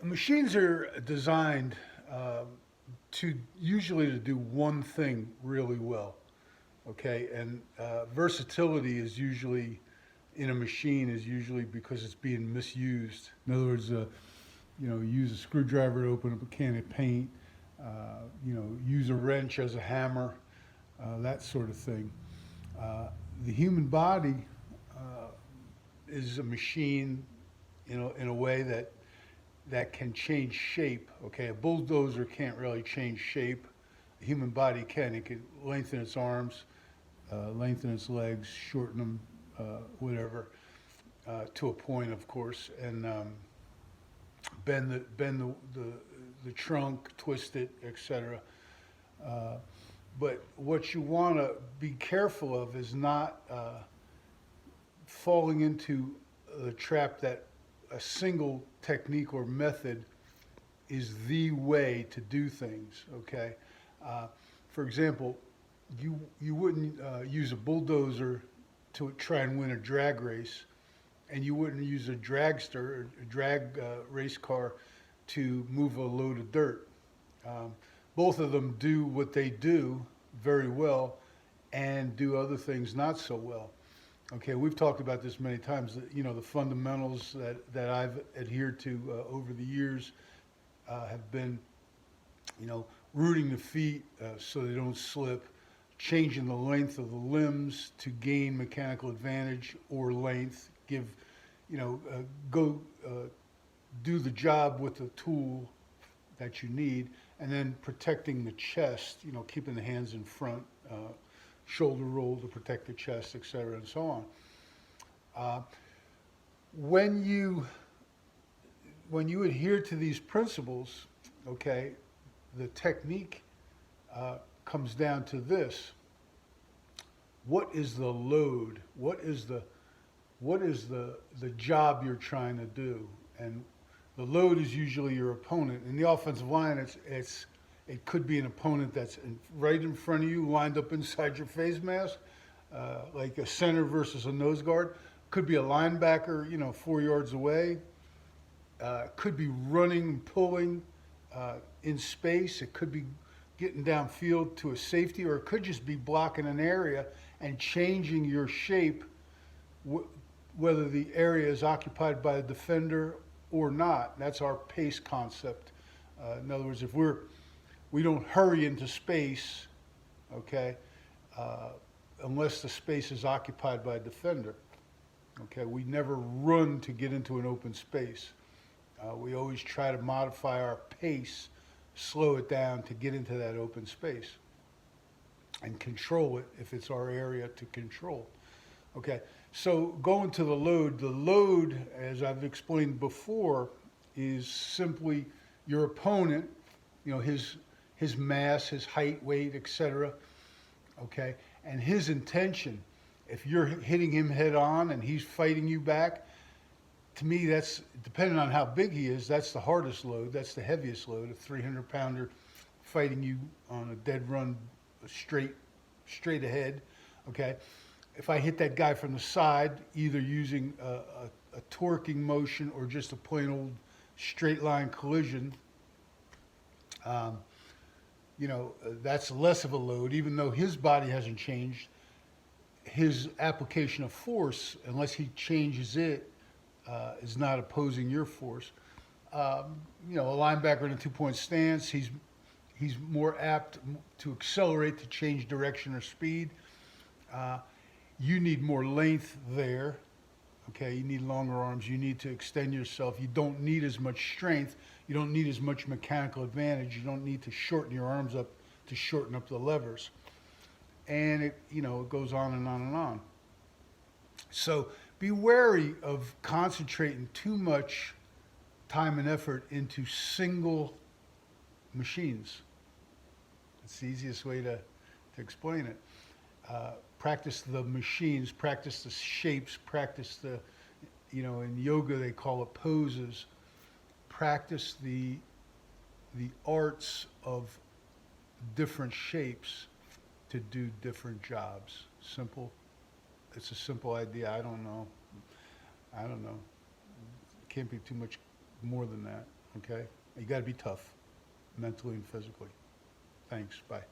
Machines are designed to usually to do one thing really well. Okay, and versatility is usually in a machine is usually because it's being misused. In other words, use a screwdriver to open up a can of paint. Use a wrench as a hammer, that sort of thing. Uh, the human body uh, is a machine, in a way that can change shape. Okay, a bulldozer can't really change shape. A human body can. It can lengthen its arms, lengthen its legs, shorten them, whatever, to a point, of course, and bend the trunk, twist it, etc. Uh, but what you want to be careful of is not falling into the trap that a single technique or method is the way to do things. Okay, uh, for example, you wouldn't use a bulldozer to try and win a drag race, and you wouldn't use a dragster or a drag race car to move a load of dirt. Um, Both of them do what they do very well, and do other things not so well. Okay, we've talked about this many times. The fundamentals that I've adhered to over the years have been, rooting the feet so they don't slip, changing the length of the limbs to gain mechanical advantage or length, go do the job with the tool that you need, and then protecting the chest, keeping the hands in front, shoulder roll to protect the chest, etc., and so on. Uh, when you when you adhere to these principles, okay, the technique comes down to this: what is the load? What is the job you're trying to do? And the load is usually your opponent. In the offensive line, it could be an opponent that's right in front of you, lined up inside your face mask, like a center versus a nose guard. Could be a linebacker, 4 yards away. Could be running, pulling in space. It could be getting downfield to a safety, or it could just be blocking an area and changing your shape, whether the area is occupied by a defender or not. That's our pace concept. In other words, if we don't hurry into space, okay, uh, unless the space is occupied by a defender. Okay, we never run to get into an open space. We always try to modify our pace, slow it down to get into that open space and control it if it's our area to control. Okay, so going to the load, as I've explained before, is simply your opponent, his mass, his height, weight, etc. Okay, and his intention. If you're hitting him head on and he's fighting you back, to me, that's depending on how big he is. That's the hardest load. That's the heaviest load. A 300-pounder fighting you on a dead run, straight ahead. Okay, if I hit that guy from the side, either using a torquing motion or just a plain old straight line collision, um, that's less of a load, even though his body hasn't changed. His application of force, unless he changes it, is not opposing your force. A linebacker in a 2-point stance, he's more apt to accelerate, to change direction or speed. Uh, you need more length there. Okay, you need longer arms. You need to extend yourself. You don't need as much strength. You don't need as much mechanical advantage. You don't need to shorten your arms up to shorten up the levers. And it goes on and on and on. So be wary of concentrating too much time and effort into single machines. It's the easiest way to explain it. Practice the machines, practice the shapes, practice in yoga they call it poses. Practice the arts of different shapes to do different jobs. Simple. It's a simple idea. I don't know. It can't be too much more than that. okay? You got to be tough, mentally and physically. Thanks, bye.